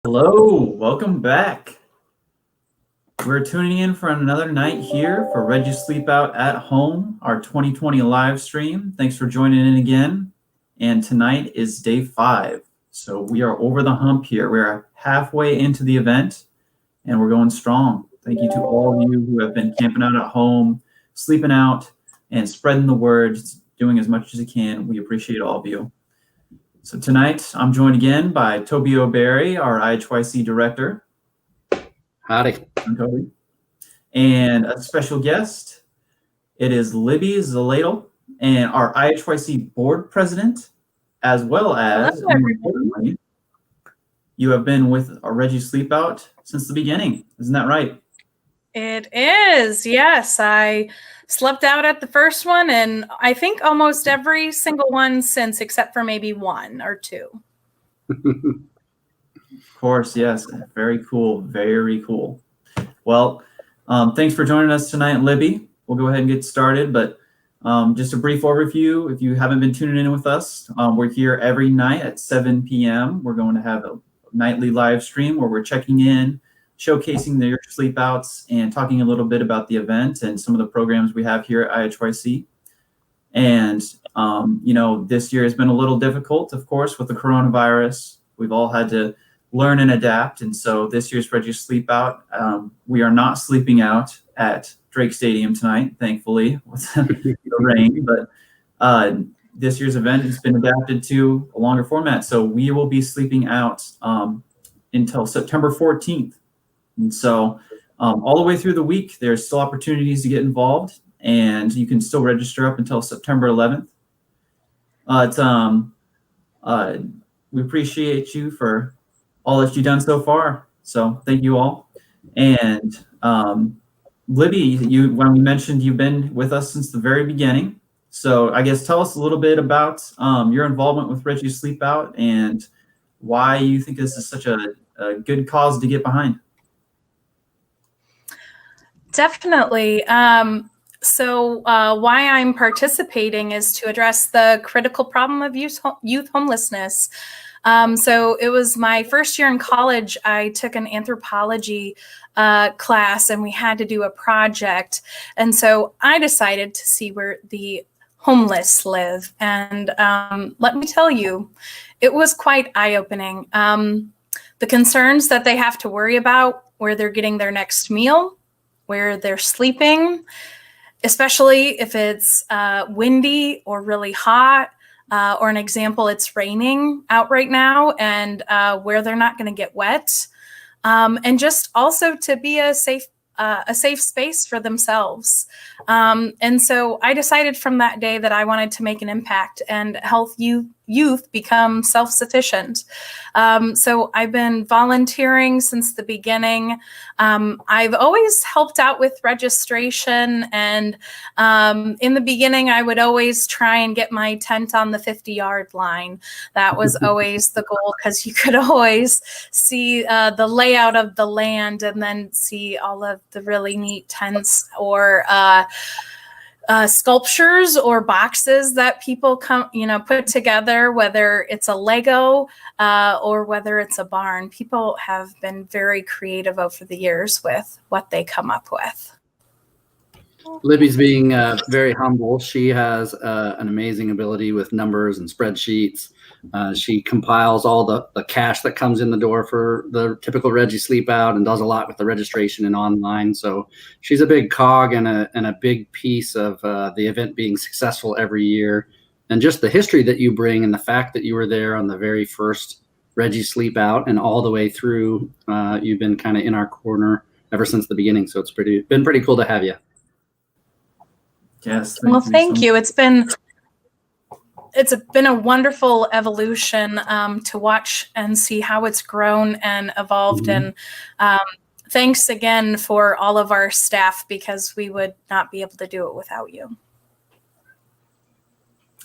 Hello, welcome back. We're tuning in for another night here for Reggie Sleepout at Home, our 2020 live stream. Thanks for joining in again. And tonight is day 5. So we are over the hump here. We're halfway into the event and we're going strong. Thank you to all of you who have been camping out at home, sleeping out, and spreading the word, doing as much as you can. We appreciate all of you. So tonight, I'm joined again by Toby O'Barry, our IHYC director. Howdy. I'm Toby. And a special guest, it is Libby Zaletel, and our IHYC Board President, as well as, more importantly, you have been with our Reggies Sleepout since the beginning. Isn't that right? It is, yes. I slept out at the first one, and I think almost every single one since, except for maybe 1 or 2. Of course, yes. Very cool. Very cool. Well, thanks for joining us tonight, Libby. We'll go ahead and get started, but just a brief overview. If you haven't been tuning in with us, we're here every night at 7 p.m. We're going to have a nightly live stream where we're checking in, showcasing their sleepouts, and talking a little bit about the event and some of the programs we have here at IHYC. And, this year has been a little difficult, of course, with the coronavirus. We've all had to learn and adapt. And so this year's Reggies Sleepout, we are not sleeping out at Drake Stadium tonight, thankfully, with the rain. But this year's event has been adapted to a longer format. So we will be sleeping out until September 14th. And so all the way through the week, there's still opportunities to get involved, and you can still register up until September 11th. We appreciate you for all that you've done so far. So thank you all. And Libby, when we mentioned you've been with us since the very beginning. So I guess tell us a little bit about your involvement with Reggies Sleepout and why you think this is such a good cause to get behind. Definitely. So why I'm participating is to address the critical problem of youth homelessness. So it was my first year in college. I took an anthropology class, and we had to do a project. And so I decided to see where the homeless live. And let me tell you, it was quite eye-opening. The concerns that they have to worry about, where they're getting their next meal, where they're sleeping, especially if it's windy or really hot, or an example, it's raining out right now, and where they're not going to get wet, and just also to be a safe space for themselves. And so I decided from that day that I wanted to make an impact and help youth become self-sufficient. So I've been volunteering since the beginning. I've always helped out with registration, and in the beginning I would always try and get my tent on the 50-yard line. That was always the goal, because you could always see the layout of the land and then see all of the really neat tents or sculptures or boxes that people put together, whether it's a Lego or whether it's a barn. People have been very creative over the years with what they come up with. Libby's being very humble. She has an amazing ability with numbers and spreadsheets. She compiles all the cash that comes in the door for the typical Reggie Sleepout and does a lot with the registration and online. So she's a big cog and a big piece of the event being successful every year. And just the history that you bring, and the fact that you were there on the very first Reggie Sleepout and all the way through, you've been kind of in our corner ever since the beginning. So it's been pretty cool to have you. Yes. Well, thank you. It's been a wonderful evolution to watch and see how it's grown and evolved. Mm-hmm. And thanks again for all of our staff, because we would not be able to do it without you.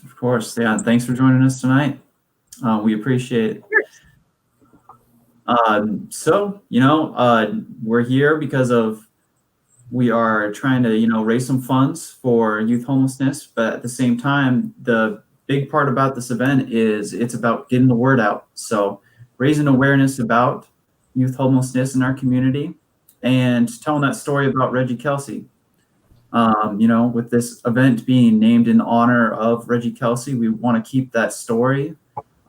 Of course. Yeah. Thanks for joining us tonight. We appreciate it. So, we're here because we are trying to, raise some funds for youth homelessness, but at the same time, the big part about this event is it's about getting the word out. So raising awareness about youth homelessness in our community and telling that story about Reggie Kelsey. With this event being named in honor of Reggie Kelsey, we want to keep that story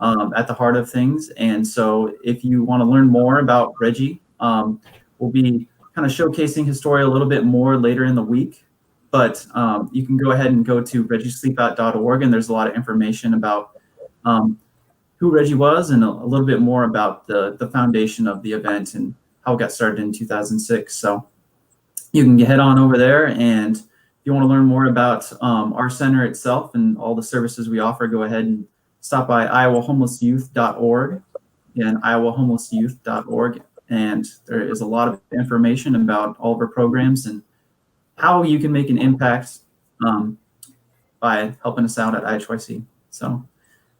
at the heart of things. And so if you want to learn more about Reggie, we'll be kind of showcasing his story a little bit more later in the week. But you can go ahead and go to reggiesleepout.org, and there's a lot of information about who Reggie was and a little bit more about the foundation of the event and how it got started in 2006. So you can head on over there, and if you want to learn more about our center itself and all the services we offer, go ahead and stop by iowahomelessyouth.org and iowahomelessyouth.org. And there is a lot of information about all of our programs and how you can make an impact by helping us out at IHYC. So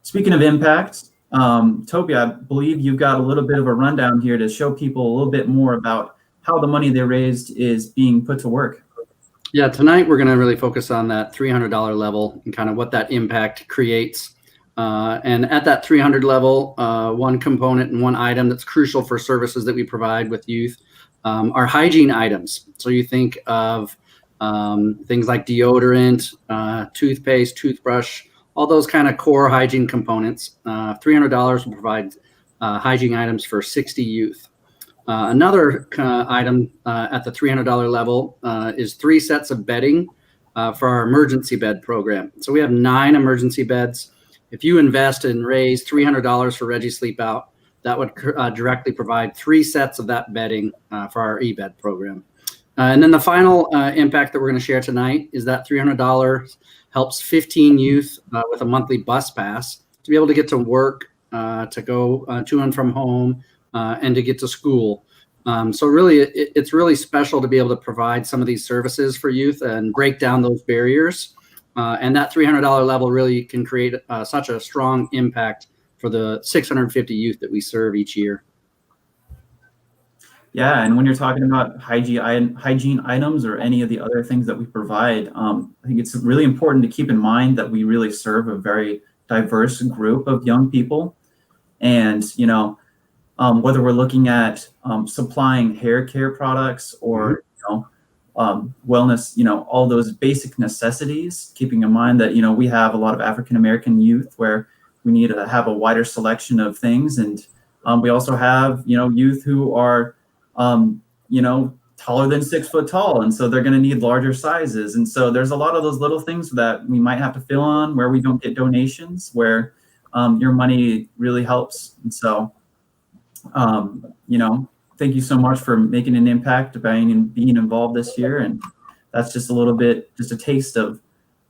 speaking of impact, Toby, I believe you've got a little bit of a rundown here to show people a little bit more about how the money they raised is being put to work. Yeah, tonight we're going to really focus on that $300 level and kind of what that impact creates. And at that 300 level, one component and one item that's crucial for services that we provide with youth are hygiene items. So you think of things like deodorant, toothpaste, toothbrush, all those kind of core hygiene components. $300 will provide hygiene items for 60 youth. Another item at the $300 level is 3 sets of bedding for our emergency bed program. So we have 9 emergency beds. If you invest and raise $300 for Reggie Sleepout, that would directly provide 3 sets of that bedding for our eBed program. And then the final impact that we're going to share tonight is that $300 helps 15 youth with a monthly bus pass to be able to get to work, to go to and from home, and to get to school. So really, it's really special to be able to provide some of these services for youth and break down those barriers. And that $300 level really can create such a strong impact for the 650 youth that we serve each year. Yeah, and when you're talking about hygiene items or any of the other things that we provide, I think it's really important to keep in mind that we really serve a very diverse group of young people. And, whether we're looking at supplying hair care products or, wellness, all those basic necessities, keeping in mind that, we have a lot of African-American youth where we need to have a wider selection of things. And we also have, youth who are, taller than 6 foot tall. And so they're going to need larger sizes. And so there's a lot of those little things that we might have to fill on where we don't get donations, where your money really helps. And so, thank you so much for making an impact by being involved this year. And that's just a taste of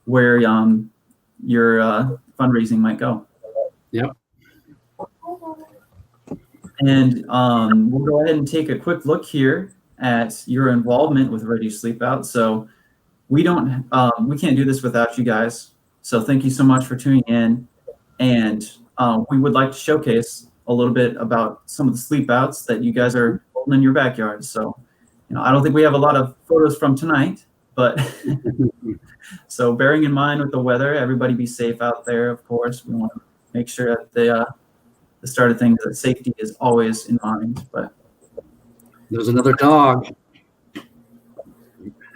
where your fundraising might go. Yep. And we'll go ahead and take a quick look here at your involvement with Reggies Sleepout. So we can't do this without you guys. So thank you so much for tuning in. And we would like to showcase a little bit about some of the sleepouts that you guys are holding in your backyard. So, I don't think we have a lot of photos from tonight, but so bearing in mind with the weather, everybody be safe out there. Of course, we want to make sure at the start of things that safety is always in mind. But there's another dog.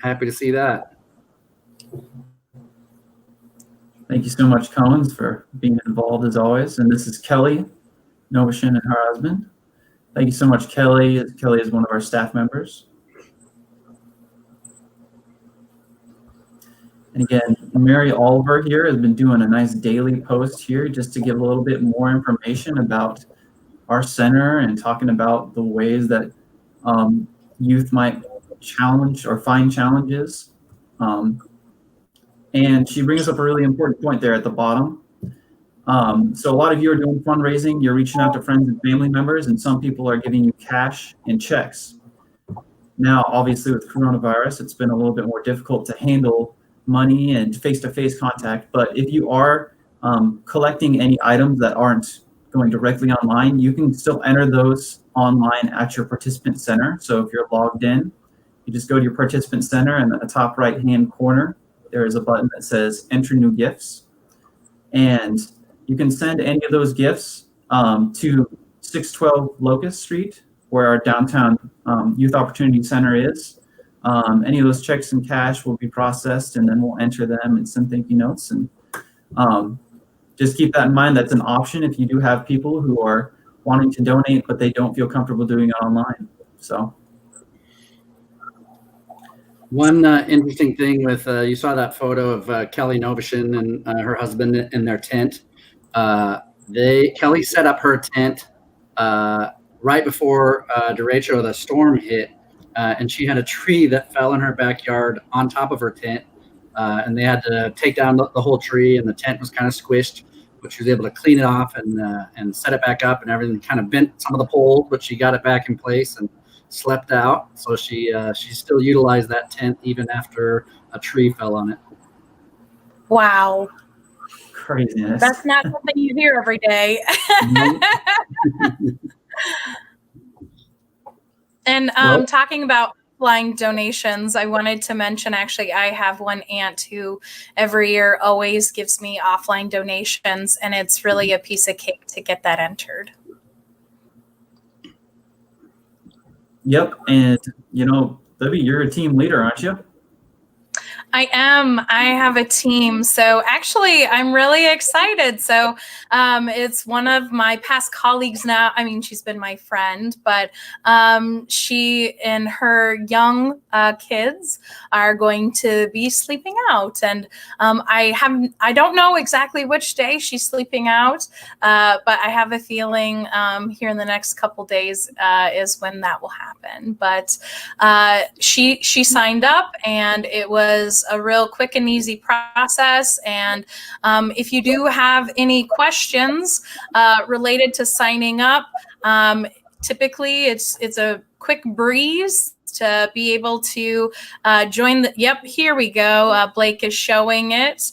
Happy to see that. Thank you so much, Collins, for being involved as always. And this is Kelly Novashin and her husband. Thank you so much, Kelly. Kelly is one of our staff members. And again, Mary Oliver here has been doing a nice daily post here just to give a little bit more information about our center and talking about the ways that youth might challenge or find challenges. And she brings up a really important point there at the bottom. So a lot of you are doing fundraising, you're reaching out to friends and family members, and some people are giving you cash and checks. Now, obviously with coronavirus, it's been a little bit more difficult to handle money and face-to-face contact. But if you are collecting any items that aren't going directly online, you can still enter those online at your participant center. So if you're logged in, you just go to your participant center, and at the top right-hand corner, there is a button that says Enter New Gifts. And you can send any of those gifts to 612 Locust Street, where our downtown Youth Opportunity Center is. Any of those checks and cash will be processed, and then we'll enter them and send thank you notes. And just keep that in mind. That's an option if you do have people who are wanting to donate, but they don't feel comfortable doing it online. So. One interesting thing with, you saw that photo of Kelly Novashin and her husband in their tent. Kelly set up her tent right before derecho, the storm hit, and she had a tree that fell in her backyard on top of her tent, and they had to take down the whole tree, and the tent was kind of squished, but she was able to clean it off and set it back up, and everything kind of bent some of the poles, but she got it back in place and slept out. So she still utilized that tent even after a tree fell on it. Wow. Craziness. That's not something you hear every day. And talking about flying donations, I wanted to mention, actually, I have one aunt who every year always gives me offline donations, and it's really a piece of cake to get that entered. Yep. And, Libby, you're a team leader, aren't you? I am. I have a team. So actually, I'm really excited. So it's one of my past colleagues now. I mean, she's been my friend, but she and her young kids are going to be sleeping out. And I don't know exactly which day she's sleeping out, but I have a feeling here in the next couple days is when that will happen. But she signed up, and it was a real quick and easy process. And if you do have any questions related to signing up, typically it's a quick breeze to be able to join the, yep, here we go. Blake is showing it.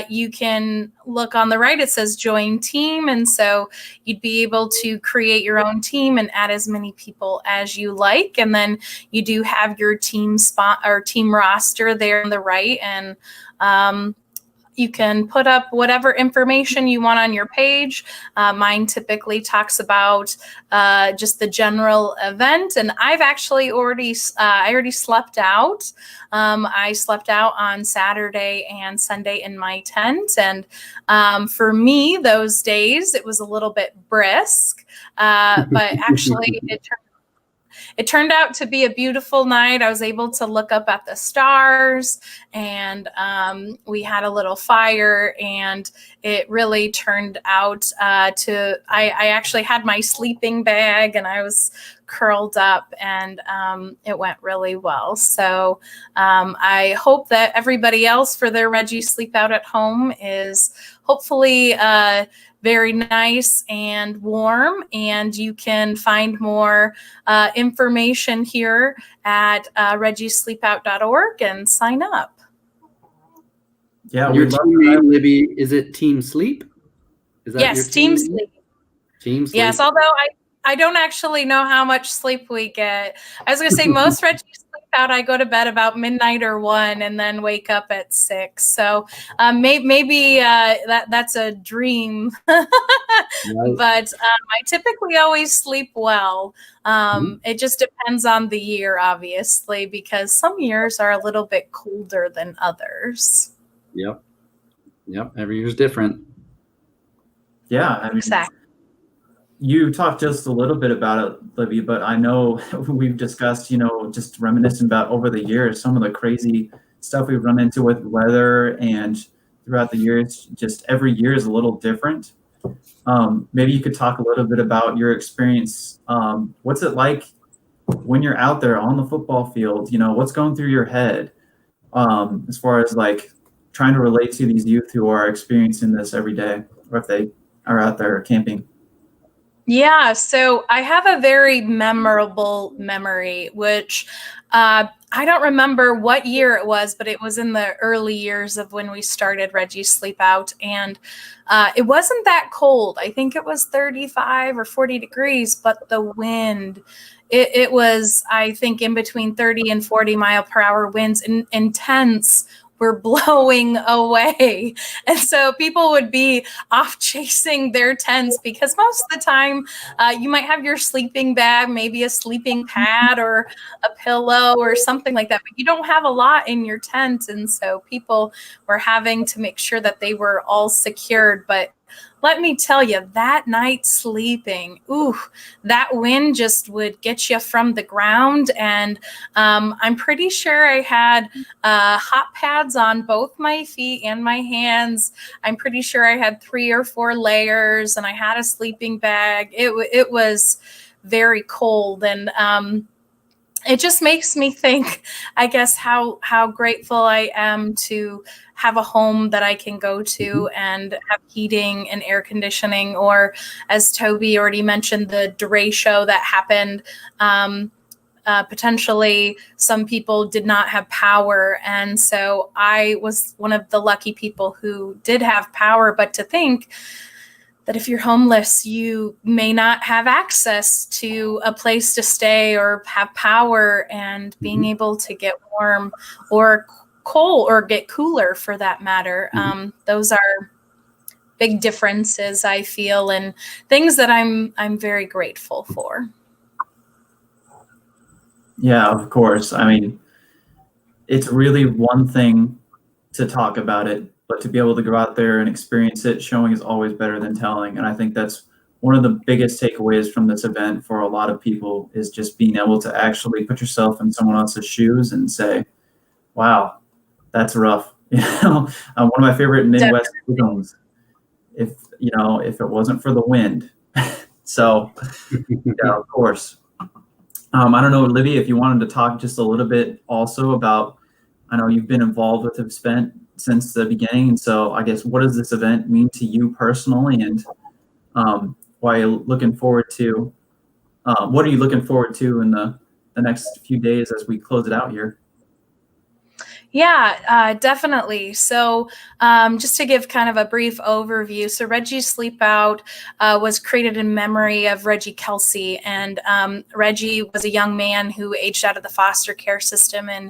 You can look on the right, it says join team. And so you'd be able to create your own team and add as many people as you like. And then you do have your team spot or team roster there on the right. And you can put up whatever information you want on your page. Mine typically talks about just the general event. And I've actually already slept out. I slept out on Saturday and Sunday in my tent. And for me, those days, it was a little bit brisk. But actually, it turned out to be a beautiful night. I was able to look up at the stars, and we had a little fire, and it really turned out I actually had my sleeping bag, and I was curled up, and it went really well. So I hope that everybody else for their Reggie sleep out at home is hopefully very nice and warm, and you can find more information here at reggiesleepout.org and sign up. Yeah, your team name, Libby, is it Team Sleep? Is that yes, Team Sleep. Team Sleep. Yes, although I don't actually know how much sleep we get. I was going to say most Reggie sleep out, I go to bed about midnight or 1 and then wake up at 6. So maybe that's a dream. Right. But I typically always sleep well. It just depends on the year, obviously, because some years are a little bit colder than others. Yep. Every year's different. Yeah. I mean, exactly. You talked just a little bit about it, Libby, but I know we've discussed, just reminiscing about over the years, some of the crazy stuff we've run into with weather, and throughout the years, just every year is a little different. Maybe you could talk a little bit about your experience. What's it like when you're out there on the football field? What's going through your head as far as like trying to relate to these youth who are experiencing this every day, or if they are out there camping? Yeah, so I have a very memorable memory, which I don't remember what year it was, but it was in the early years of when we started Reggie's Sleep Out. And it wasn't that cold. I think it was 35 or 40 degrees, but the wind, it was, I think, in between 30 and 40 mile per hour winds, intense were blowing away. And so people would be off chasing their tents because most of the time you might have your sleeping bag, maybe a sleeping pad or a pillow or something like that, but you don't have a lot in your tent. And so people were having to make sure that they were all secured. But let me tell you, that night sleeping, ooh, that wind just would get you from the ground. And I'm pretty sure I had hot pads on both my feet and my hands. I'm pretty sure I had 3 or 4 layers, and I had a sleeping bag. It was very cold, and it just makes me think, I guess, how grateful I am to have a home that I can go to and have heating and air conditioning, or as Toby already mentioned, the derecho that happened. Potentially some people did not have power. And so I was one of the lucky people who did have power. But to think that if you're homeless, you may not have access to a place to stay or have power, and being able to get warm or cold or get cooler for that matter. Those are big differences, I feel, and things that I'm very grateful for. Yeah, of course. I mean, it's really one thing to talk about it, but to be able to go out there and experience it, showing is always better than telling. And I think that's one of the biggest takeaways from this event for a lot of people, is just being able to actually put yourself in someone else's shoes and say, wow, that's rough. One of my favorite Midwest films, if it wasn't for the wind. So yeah, of course. I don't know, Libby, if you wanted to talk just a little bit also about, I know you've been involved with Sept since the beginning. And so I guess, what does this event mean to you personally? And what are you looking forward to in the next few days as we close it out here? Yeah, definitely. So just to give kind of a brief overview, so Reggies Sleepout was created in memory of Reggie Kelsey. And Reggie was a young man who aged out of the foster care system in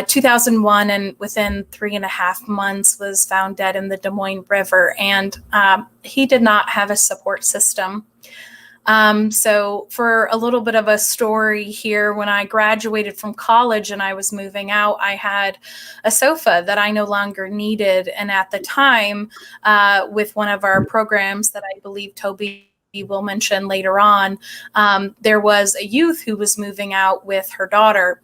2001, and within 3.5 months was found dead in the Des Moines River. And he did not have a support system. So for a little bit of a story here, when I graduated from college and I was moving out, I had a sofa that I no longer needed. And at the time, with one of our programs that I believe Toby will mention later on, there was a youth who was moving out with her daughter.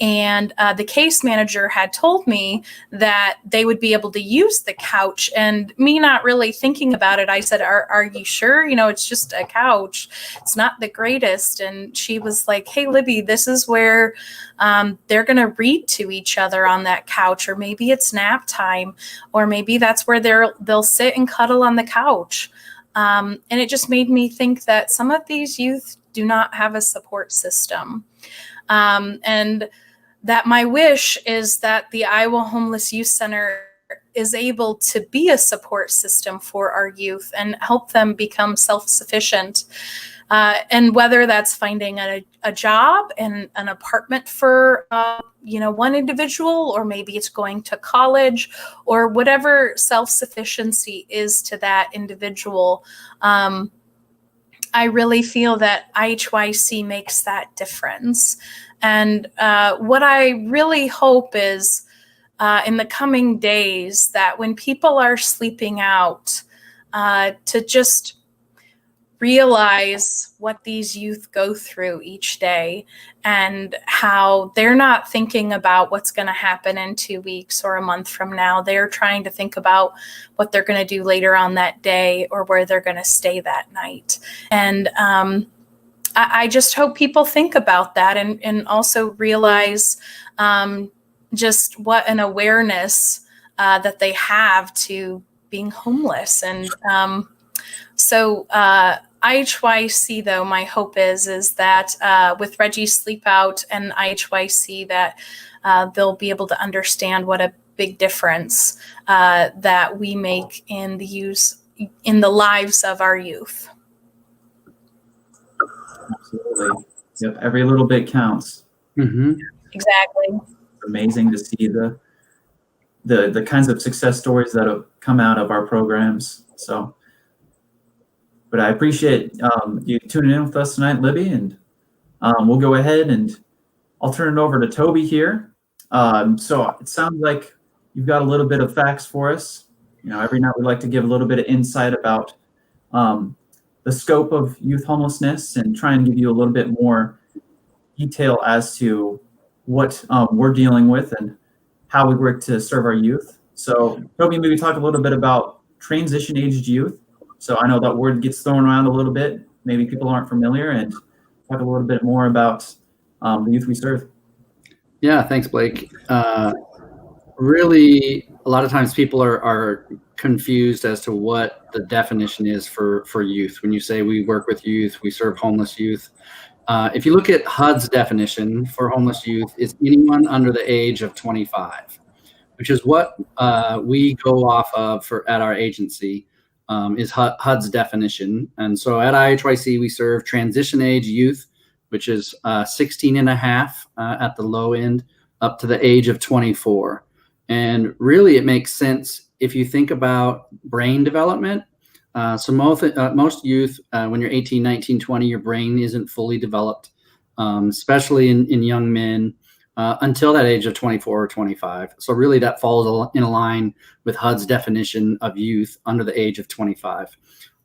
And the case manager had told me that they would be able to use the couch, and me not really thinking about it, I said, are you sure? It's just a couch. It's not the greatest. And she was like, hey, Libby, this is where they're going to read to each other on that couch, or maybe it's nap time, or maybe that's where they'll sit and cuddle on the couch. And it just made me think that some of these youth do not have a support system. And that my wish is that the Iowa Homeless Youth Center is able to be a support system for our youth and help them become self-sufficient. And whether that's finding a job and an apartment for, one individual, or maybe it's going to college, or whatever self-sufficiency is to that individual. I really feel that IHYC makes that difference. And what I really hope is in the coming days, that when people are sleeping out, to just realize what these youth go through each day, and how they're not thinking about what's going to happen in 2 weeks or a month from now. They're trying to think about what they're going to do later on that day, or where they're going to stay that night. And I just hope people think about that, and also realize just what an awareness that they have to being homeless. And so IHYC, though, my hope is that with Reggies Sleepout and IHYC, that they'll be able to understand what a big difference that we make in the lives of our youth. Absolutely. Yep. Every little bit counts. Mm-hmm. Exactly. It's amazing to see the the kinds of success stories that have come out of our programs. So, but I appreciate you tuning in with us tonight, Libby, and we'll go ahead and I'll turn it over to Toby here. So it sounds like you've got a little bit of facts for us. Every night we like to give a little bit of insight about the scope of youth homelessness and try and give you a little bit more detail as to what we're dealing with and how we work to serve our youth. So Toby, maybe talk a little bit about transition-aged youth. So I know that word gets thrown around a little bit. Maybe people aren't familiar, and talk a little bit more about the youth we serve. Yeah, thanks, Blake. Really, a lot of times people are confused as to what the definition is for youth. When you say we work with youth, we serve homeless youth. If you look at HUD's definition for homeless youth, it's anyone under the age of 25, which is what we go off of at our agency, is HUD's definition. And so at IHYC, we serve transition age youth, which is 16 and a half at the low end, up to the age of 24. And really, it makes sense if you think about brain development. So most youth, when you're 18, 19, 20, your brain isn't fully developed, especially in young men, until that age of 24 or 25. So really, that falls in line with HUD's definition of youth under the age of 25.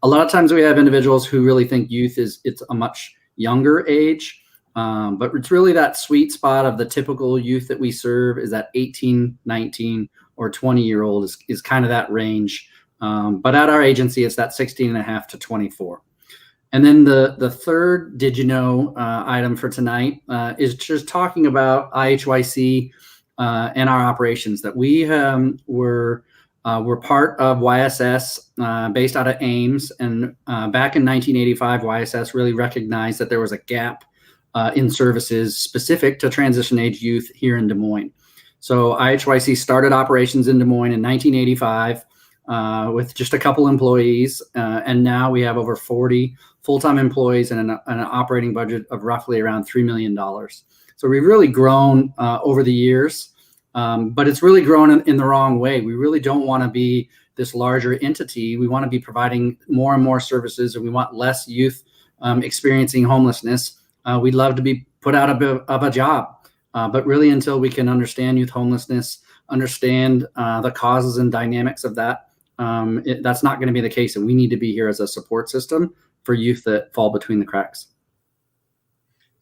A lot of times we have individuals who really think youth it's a much younger age. But it's really that sweet spot of the typical youth that we serve is that 18, 19, or 20-year-old is kind of that range. But at our agency, it's that 16 and a half to 24. And then the third did you know item for tonight is just talking about IHYC and our operations, that we were part of YSS based out of Ames. And back in 1985, YSS really recognized that there was a gap in services specific to transition age youth here in Des Moines. So IHYC started operations in Des Moines in 1985 with just a couple employees. And now we have over 40 full-time employees and an operating budget of roughly around $3 million. So we've really grown over the years, but it's really grown in the wrong way. We really don't want to be this larger entity. We want to be providing more and more services, and we want less youth experiencing homelessness. We'd love to be put out of a job, but really until we can understand youth homelessness, understand the causes and dynamics of that, that's not going to be the case. And we need to be here as a support system for youth that fall between the cracks.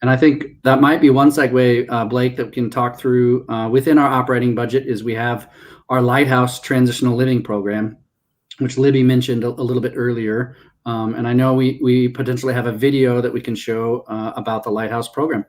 And I think that might be one segue, Blake, that we can talk through within our operating budget is we have our Lighthouse Transitional Living Program, which Libby mentioned a little bit earlier. And I know we potentially have a video that we can show about the Lighthouse program.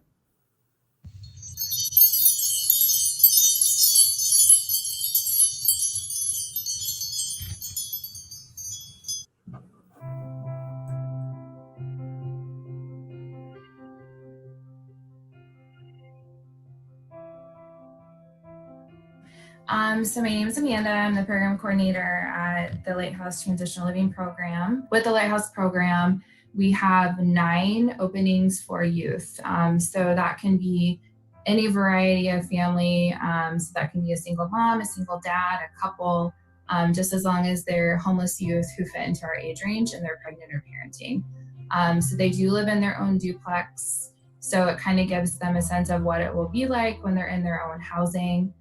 So my name is Amanda. I'm the program coordinator at the Lighthouse Transitional Living Program. With the Lighthouse program, we have 9 openings for youth. So that can be any variety of family. So that can be a single mom, a single dad, a couple, just as long as they're homeless youth who fit into our age range and they're pregnant or parenting. So they do live in their own duplex. So it kind of gives them a sense of what it will be like when they're in their own housing.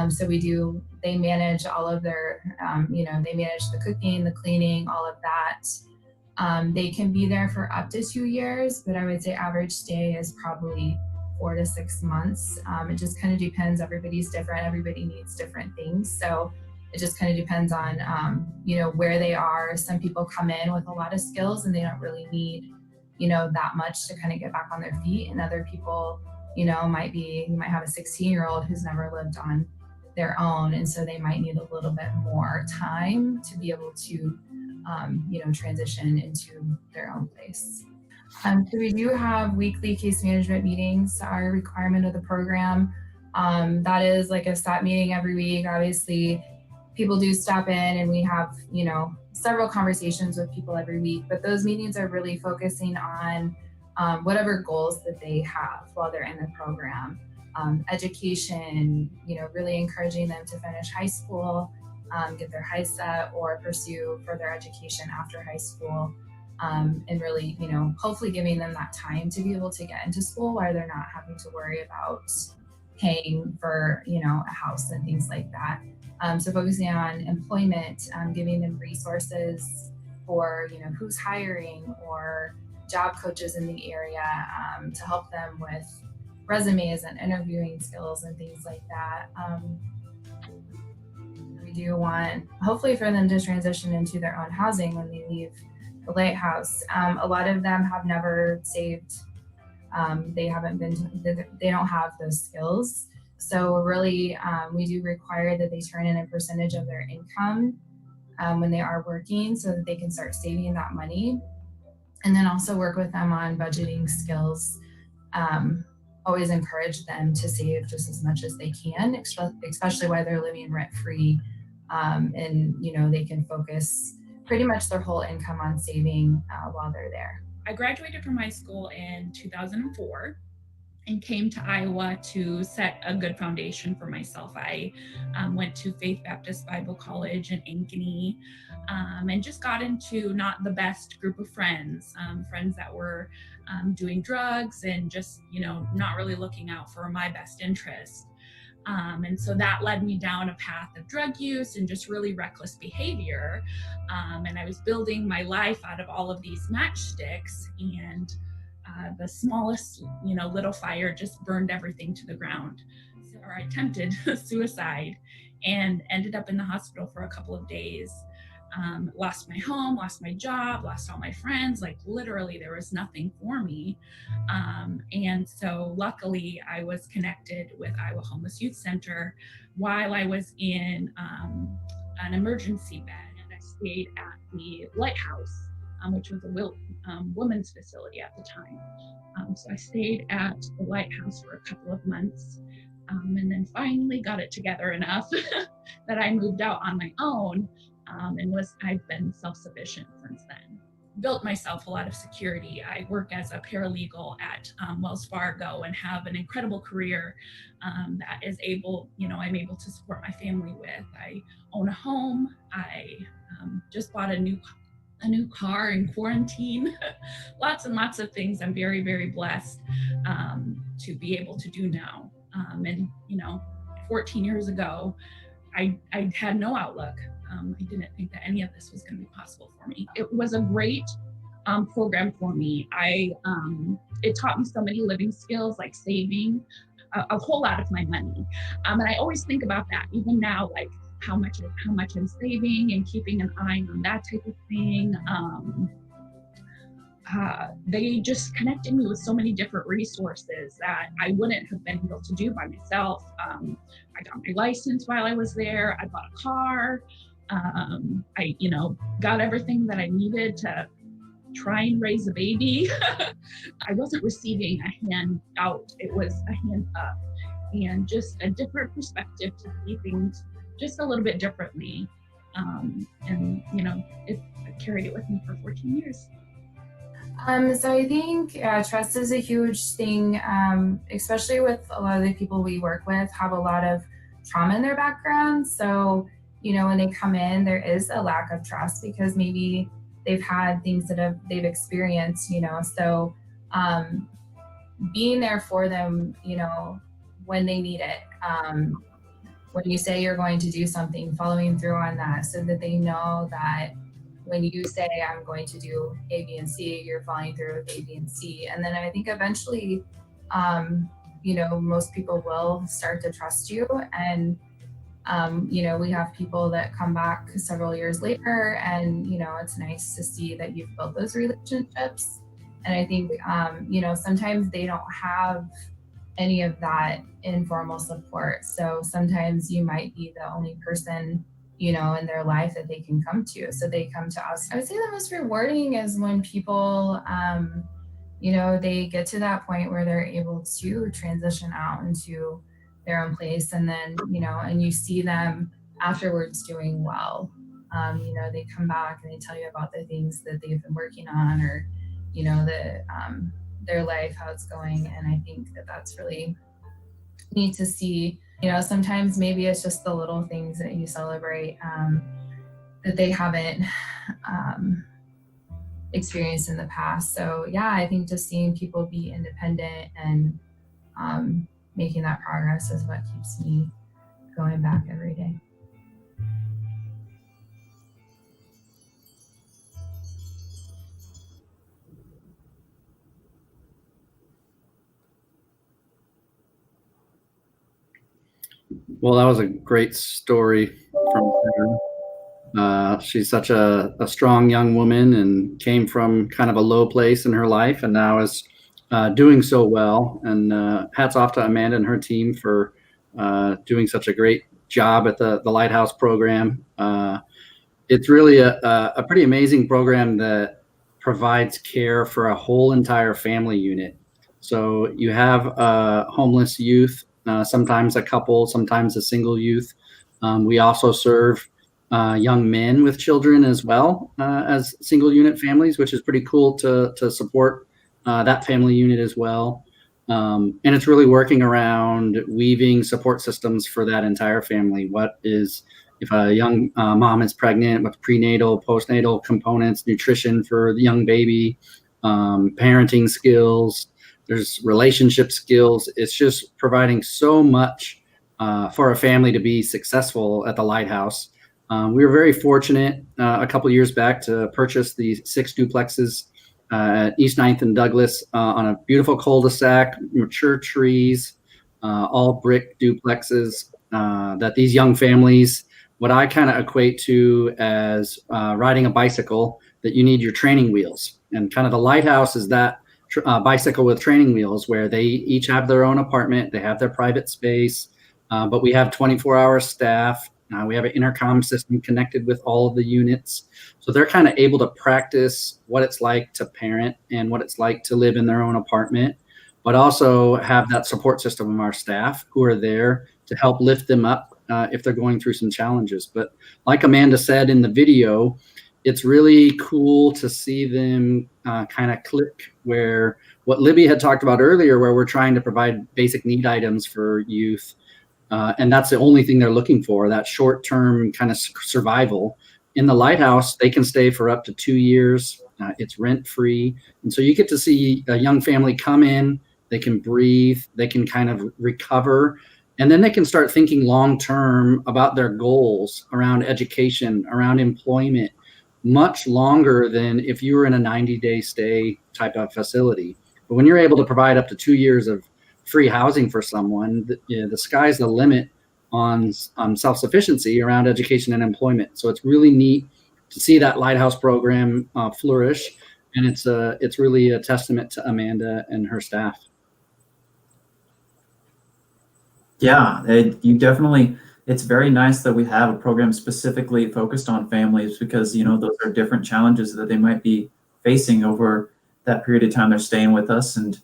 So they manage all of their, they manage the cooking, the cleaning, all of that. They can be there for up to 2 years, but I would say average stay is probably 4 to 6 months. It just kind of depends. Everybody's different. Everybody needs different things. So it just kind of depends on, where they are. Some people come in with a lot of skills and they don't really need, that much to kind of get back on their feet. And other people, you might have a 16-year-old who's never lived on their own. And so they might need a little bit more time to be able to, transition into their own place. So we do have weekly case management meetings, our requirement of the program. That is like a stop meeting every week. Obviously, people do stop in and we have, several conversations with people every week, but those meetings are really focusing on whatever goals that they have while they're in the program. education, really encouraging them to finish high school, get their HYCC or pursue further education after high school. And really, hopefully giving them that time to be able to get into school while they're not having to worry about paying for, a house and things like that. So focusing on employment, giving them resources for, who's hiring or job coaches in the area to help them with resumes and interviewing skills and things like that. We do want, hopefully, for them to transition into their own housing when they leave the Lighthouse. A lot of them have never saved. They don't have those skills. So really, we do require that they turn in a percentage of their income when they are working so that they can start saving that money. And then also work with them on budgeting skills. Always encourage them to save just as much as they can, especially while they're living rent-free. And, they can focus pretty much their whole income on saving while they're there. I graduated from high school in 2004 and came to Iowa to set a good foundation for myself. I went to Faith Baptist Bible College in Ankeny and just got into not the best group of friends that were doing drugs and just, not really looking out for my best interest. And so that led me down a path of drug use and just really reckless behavior. And I was building my life out of all of these matchsticks, and the smallest, little fire just burned everything to the ground. So I attempted suicide and ended up in the hospital for a couple of days. Lost my home, lost my job, lost all my friends. Like literally there was nothing for me. And so luckily I was connected with Iowa Homeless Youth Center while I was in an emergency bed, and I stayed at the Lighthouse, which was a women's facility at the time. So I stayed at the Lighthouse for a couple of months, and then finally got it together enough that I moved out on my own. I've been self-sufficient since then. Built myself a lot of security. I work as a paralegal at Wells Fargo and have an incredible career that is able, I'm able to support my family with. I own a home. I just bought a new car in quarantine. Lots and lots of things I'm very, very blessed to be able to do now. 14 years ago, I had no outlook. I didn't think that any of this was going to be possible for me. It was a great program for me. It taught me so many living skills, like saving a whole lot of my money. And I always think about that, even now, like how much I'm saving and keeping an eye on that type of thing. They just connected me with so many different resources that I wouldn't have been able to do by myself. I got my license while I was there. I bought a car. I got everything that I needed to try and raise a baby. I wasn't receiving a hand out. It was a hand up, and just a different perspective to see things just a little bit differently. I carried it with me for 14 years. So I think trust is a huge thing, especially with a lot of the people we work with have a lot of trauma in their background. So, when they come in, there is a lack of trust because maybe they've had things that they've experienced, so being there for them, when they need it, when you say you're going to do something, following through on that so that they know that when you say I'm going to do A, B, and C, you're following through with A, B, and C. And then I think eventually, most people will start to trust you. And, we have people that come back several years later and, it's nice to see that you've built those relationships. And I think, sometimes they don't have any of that informal support. So sometimes you might be the only person in their life that they can come to. So they come to us. I would say the most rewarding is when people, they get to that point where they're able to transition out into their own place. And then, and you see them afterwards doing well. They come back and they tell you about the things that they've been working on or, their life, how it's going. And I think that that's really neat to see. Sometimes maybe it's just the little things that you celebrate that they haven't experienced in the past. So yeah, I think just seeing people be independent and making that progress is what keeps me going back every day. Well, that was a great story from her. She's such a strong young woman and came from kind of a low place in her life and now is doing so well. And hats off to Amanda and her team for doing such a great job at the Lighthouse program. It's really a pretty amazing program that provides care for a whole entire family unit. So you have homeless youth, sometimes a couple, sometimes a single youth. We also serve young men with children as well as single unit families, which is pretty cool to support that family unit as well. And it's really working around weaving support systems for that entire family. What is, if a young mom is pregnant, with prenatal, postnatal components, nutrition for the young baby, parenting skills, there's relationship skills. It's just providing so much for a family to be successful at the Lighthouse. We were very fortunate a couple years back to purchase the 6 duplexes at East 9th and Douglas on a beautiful cul-de-sac, mature trees, all brick duplexes that these young families, what I kind of equate to as riding a bicycle, that you need your training wheels. And kind of the Lighthouse is that bicycle with training wheels, where they each have their own apartment, they have their private space, but we have 24-hour staff. We have an intercom system connected with all of the units. So they're kind of able to practice what it's like to parent and what it's like to live in their own apartment, but also have that support system of our staff who are there to help lift them up if they're going through some challenges. But like Amanda said in the video, it's really cool to see them kind of click where what Libby had talked about earlier, where we're trying to provide basic need items for youth. And that's the only thing they're looking for, that short-term kind of survival. In the Lighthouse, they can stay for up to 2 years. It's rent-free. And so you get to see a young family come in, they can breathe, they can kind of recover, and then they can start thinking long-term about their goals around education, around employment, much longer than if you were in a 90-day stay type of facility. But when you're able to provide up to 2 years of free housing for someone, the sky's the limit on self-sufficiency around education and employment. So it's really neat to see that Lighthouse program flourish, and it's really a testament to Amanda and her staff. Yeah, it's very nice that we have a program specifically focused on families, because those are different challenges that they might be facing over that period of time they're staying with us. And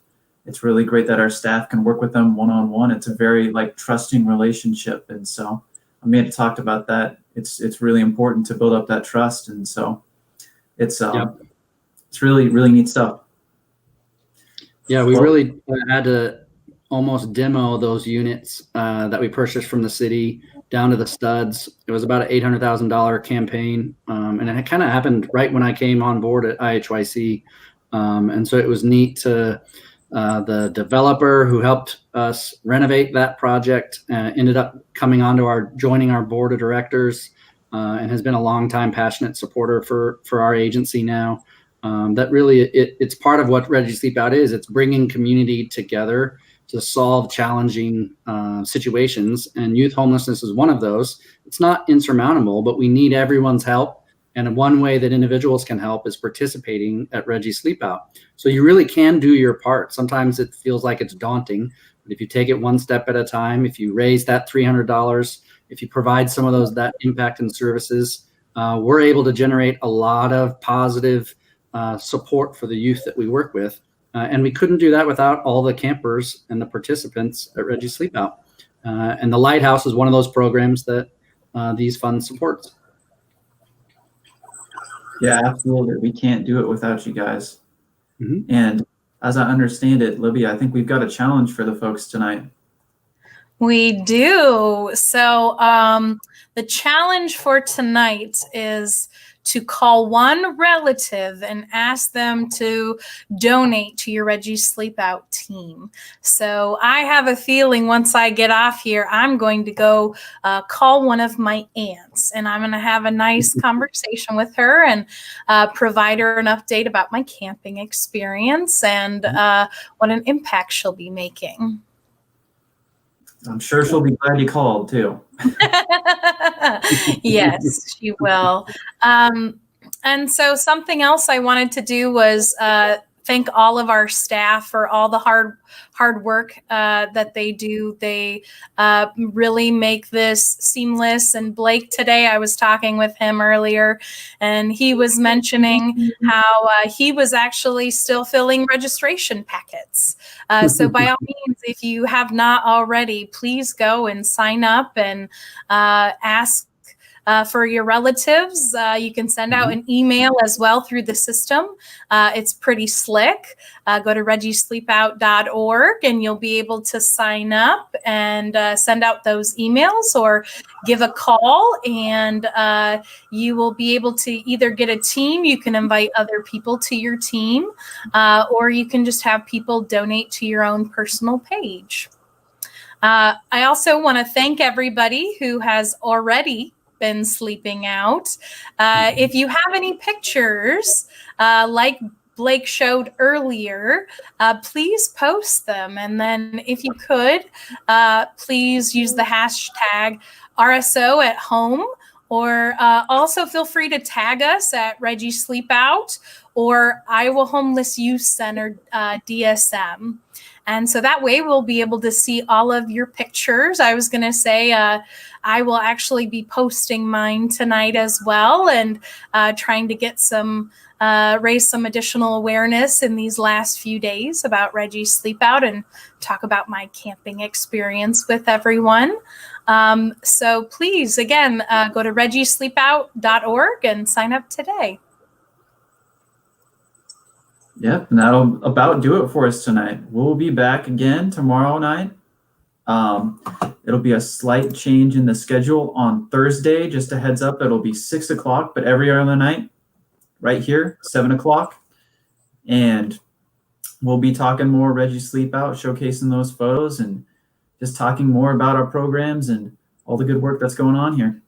it's really great that our staff can work with them one-on-one. It's a very trusting relationship. And so Amanda talked about that. It's really important to build up that trust. And so it's really, really neat stuff. Yeah, we really had to almost demo those units that we purchased from the city down to the studs. It was about an $800,000 campaign. And it kind of happened right when I came on board at IHYC. And so it was neat to the developer who helped us renovate that project ended up joining our board of directors and has been a longtime passionate supporter for our agency now. That really, it's part of what Reggies Sleepout is. It's bringing community together to solve challenging situations, and youth homelessness is one of those. It's not insurmountable, but we need everyone's help. And one way that individuals can help is participating at Reggies Sleepout. So you really can do your part. Sometimes it feels like it's daunting, but if you take it one step at a time, if you raise that $300, if you provide some of that impact and services, we're able to generate a lot of positive support for the youth that we work with. And we couldn't do that without all the campers and the participants at Reggies Sleepout. And the Lighthouse is one of those programs that these funds supports. Yeah, absolutely. We can't do it without you guys. Mm-hmm. And as I understand it, Libby, I think we've got a challenge for the folks tonight. We do. So the challenge for tonight is to call one relative and ask them to donate to your Reggies Sleepout team. So I have a feeling once I get off here, I'm going to go call one of my aunts, and I'm going to have a nice conversation with her and provide her an update about my camping experience and what an impact she'll be making. I'm sure she'll be glad you called too. Yes, she will. And so something else I wanted to do was thank all of our staff for all the hard work that they do. They really make this seamless. And Blake, today I was talking with him earlier, and he was mentioning how he was actually still filling registration packets. So by all means, if you have not already, please go and sign up and ask for your relatives. You can send out an email as well through the system. It's pretty slick. Go to reggiesleepout.org and you'll be able to sign up and send out those emails, or give a call, and you will be able to either get a team. You can invite other people to your team, or you can just have people donate to your own personal page. I also want to thank everybody who has already been sleeping out. If you have any pictures, like Blake showed earlier, please post them. And then if you could, please use the hashtag RSO at home, or also feel free to tag us at Reggies Sleepout or Iowa Homeless Youth Center DSM. And so that way we'll be able to see all of your pictures. I was going to say I will actually be posting mine tonight as well, and trying to get raise some additional awareness in these last few days about Reggies Sleepout and talk about my camping experience with everyone. So please, again, go to reggiesleepout.org and sign up today. Yep, and that'll about do it for us tonight. We'll be back again tomorrow night. It'll be a slight change in the schedule on Thursday. Just a heads up, it'll be 6 o'clock, but every other night, right here, 7 o'clock. And we'll be talking more Reggies Sleepout, showcasing those photos and just talking more about our programs and all the good work that's going on here.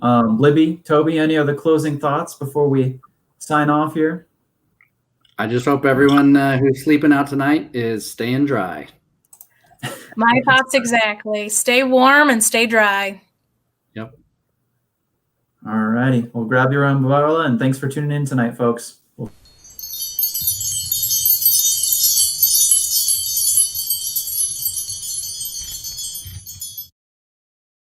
Libby, Toby, any other closing thoughts before we sign off here? I just hope everyone who's sleeping out tonight is staying dry. My thoughts exactly. Stay warm and stay dry. Yep. All righty. Well, grab your umbrella, and thanks for tuning in tonight, folks.